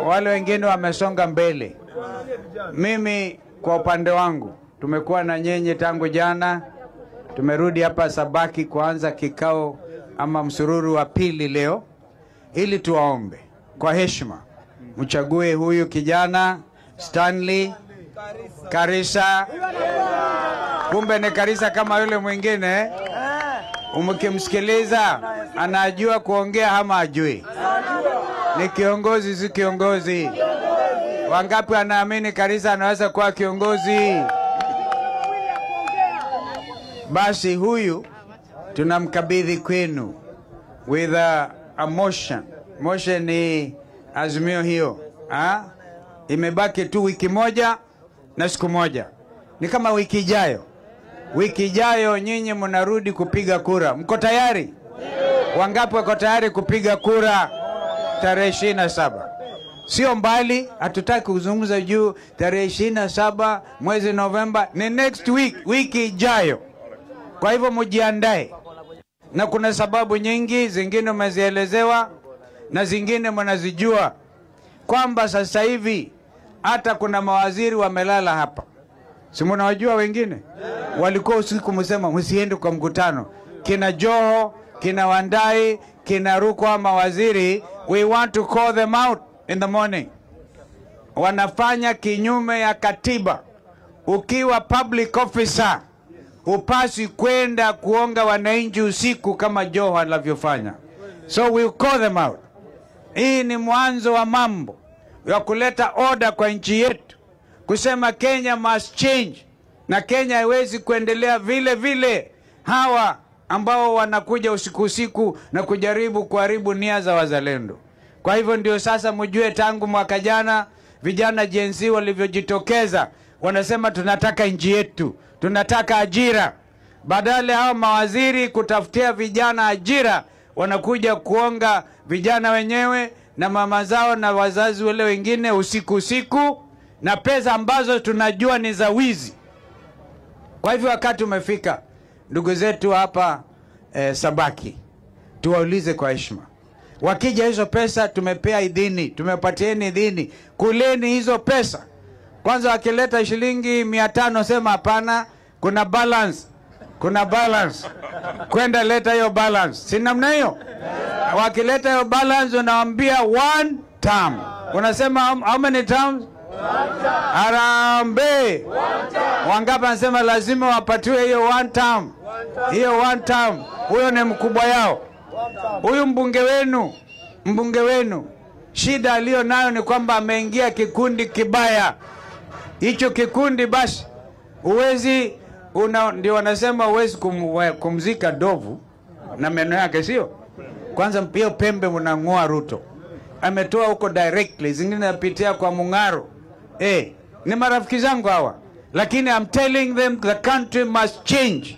wale wengine wamesonga mbele. Mimi kwa upande wangu tumekuwa na nyenye tangu jana, tumerudi hapa Sabaki kuanza kikao ama msururu wa pili leo, ili tuwaombe kwa heshima mchague huyu kijana Stanley Karisa. Kumbe ni Karisa kama yule mwingine. Umkimsikiliza anajua kuongea ama ajui? Ni kiongozi, si kiongozi? Wangapi anaamini Karisa anaweza kuwa kiongozi? Basi huyu tunamkabidhi kwenu with a motion. Motion ni azimio hiyo. Imebaki tu wiki moja na siku moja. Ni kama wiki ijayo. Wiki ijayo nyinyi mnarudi kupiga kura. Mko tayari? Wangapi wako tayari kupiga kura tarehe 27? Sio mbali, hatutaki kuzungumza juu tarehe 27 mwezi Novemba, ni next week, wiki ijayo. Kwa hivyo mjiandae. Na kuna sababu nyingi, zingine mmezielezewa na zingine mnazijua, kwamba sasa hivi hata kuna mawaziri wamelala hapa. Si mnawajua wengine? Walikuwa usiku msema msiende kwa mkutano. Kina Joho, kina Wandai, kina Rukwa mawaziri, we want to call them out in the morning. Wanafanya kinyume ya katiba. Ukiwa public officer upasi kwenda kuonga wananchi usiku kama Joho anavyofanya. So we'll call them out. Hii ni mwanzo wa mambo ya kuleta order kwa nchi yetu, kusema Kenya must change, na Kenya haiwezi kuendelea vile vile hawa ambao wanakuja usiku na kujaribu kuharibu nia za wazalendo. Kwa hivyo ndio sasa mjue, tangu mwaka jana vijana Gen Z walivyojitokeza, wanasema tunataka nchi yetu, tunataka ajira. Badala hao mawaziri kutafutia vijana ajira, wanakuja kuonga vijana wenyewe na mama zao na wazazi wale wengine usiku na pesa ambazo tunajua ni za wizi. Kwa hivyo wakati umefika, ndugu zetu hapa Sabaki, tuwaulize kwa heshima. Wakija hizo pesa tumepea idhini, tumepatieni idhini, kuleni hizo pesa. Kwanza wakileta shilingi 500 sema hapana, kuna balance. Kwenda leta hiyo balance. Si namna hiyo? Wakileta hiyo balance unawaambia one term. Unasema how many terms? Arambe. Wangapi wanasema lazima wapatiwe hiyo one term? Hiyo one term. Huyo ni mkubwa yao. Huyu mbunge wenu, shida aliyo nayo ni kwamba ameingia kikundi kibaya. Hicho kikundi basi uwezi ndio wanasema uwezi kumzika dovu na meno yake, sio? Kwanza mpio pembe mnangoa Ruto. Ametoa huko directly, zingine napitia kwa Mungaro. Ni marafiki zangu hawa. Lakini I'm telling them the country must change.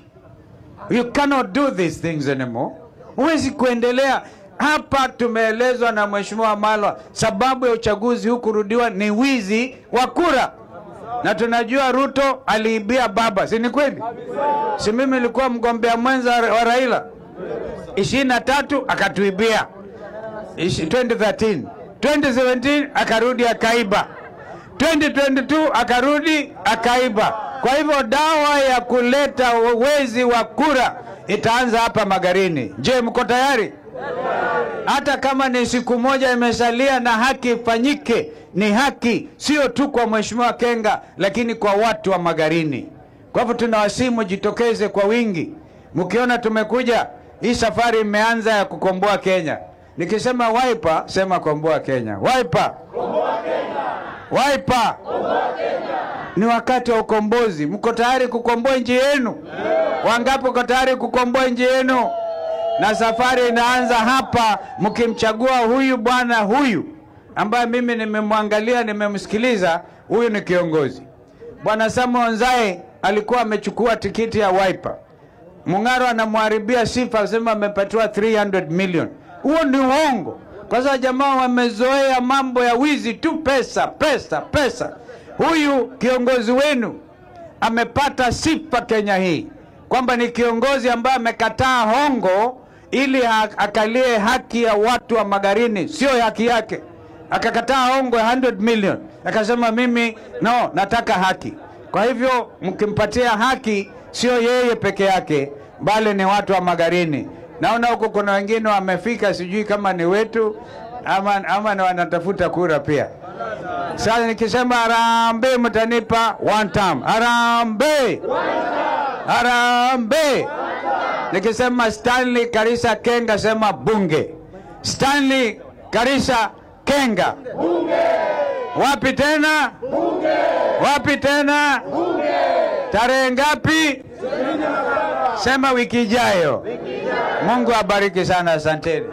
You cannot do these things anymore. Huwezi kuendelea. Hapa tumeelezwa na Mheshimiwa Malwa, sababu ya uchaguzi huu kurudiwa ni wizi wa kura. Na tunajua Ruto aliibia baba, si ni kweli? Si mimi nilikuwa mgombea mwenza wa Raila 23 akatuibia 2013, 2017 akarudi akaiba, 2022 akarudi akaiba. Kwa hivyo dawa ya kuleta wezi wa kura itaanza hapa Magarini. Je, mko tayari? Hata kama ni siku moja imesalia na haki ifanyike, ni haki sio tu kwa Mheshimiwa Kenga lakini kwa watu wa Magarini. Kwa hivyo tunawasimu jitokeze kwa wingi. Mkiona tumekuja, hii safari imeanza ya kukomboa Kenya. Nikisema Wiper, sema komboa Kenya. Wiper, komboa Kenya. Wiper, komboa Kenya. Ni wakati wa ukombozi. Mko tayari kukomboa nchi yenu? Wangapi mko tayari kukomboa nchi yenu? Na safari inaanza hapa mkimchagua huyu bwana huyu ambaye mimi nimemwangalia, nimemsikiliza. Huyu ni kiongozi. Bwana Samuel Nzae alikuwa amechukua tikiti ya Wiper. Mungaro anamharibia sifa, sema amepatiwa 300 million. Huo ni uongo. Kwa sababu jamaa wamezoea mambo ya wizi tu, pesa. Huyu kiongozi wenu amepata sifa Kenya hii kwamba ni kiongozi ambaye amekataa hongo ili akalie haki ya watu wa Magarini, sio haki yake. akakataa ongwe 100 million, akasema mimi no, nataka haki. Kwa hivyo mkimpatia haki, sio yeye peke yake, bali ni watu wa Magarini. Naona huko kuna wengine wamefika, sijui kama ni wetu ama ni wanatafuta kura pia. Sasa nikisema harambee, mtanipa one term. Harambee, harambee. Nikisema Stanley Karisa Kenga, sema bunge. Stanley Karisa Kenga, bunge. Wapi tena? Bunge. Wapi tena? Bunge. Tarehe ngapi? Sema wiki ijayo. Mungu abariki sana, asanteni.